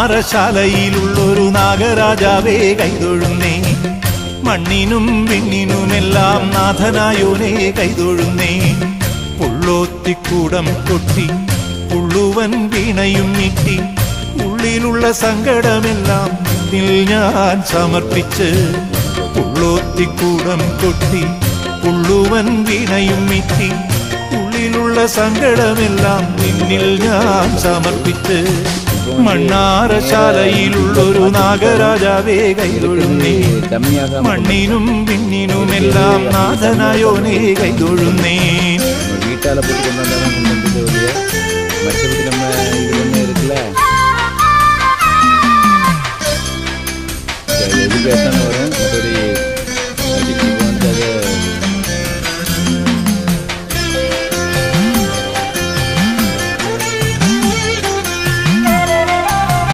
മണ്ണാറശാലയിലുള്ളൊരു നാഗരാജാവേ കൈതൊഴുന്നേ. മണ്ണിനും വിണ്ണിനുമെല്ലാം നാഥനായോനേ കൈതൊഴുന്നേ. പുള്ളോത്തിക്കൂടം കൊട്ടി പുള്ളുവൻ വീണയും നീട്ടി ഉള്ളിലുള്ള സങ്കടമെല്ലാം നിന്നിൽ ഞാൻ സമർപ്പിച്ച്. പുള്ളോത്തിക്കൂടം കൊട്ടി പുള്ളുവൻ വീണയും നീട്ടി ഉള്ളിലുള്ള സങ്കടമെല്ലാം നിന്നിൽ ഞാൻ സമർപ്പിച്ച്. മണ്ണാറശാലയിലുള്ളൊരു നാഗരാജാവേ കൈതൊഴുന്നേ. മണ്ണിനും വിണ്ണിനുമെല്ലാം നാഥനായോനേ കൈതൊഴുന്നേ. வீட்டால் போட்டு கொண்டாந்தாலும் மற்ற வீட்டில் நம்ம இது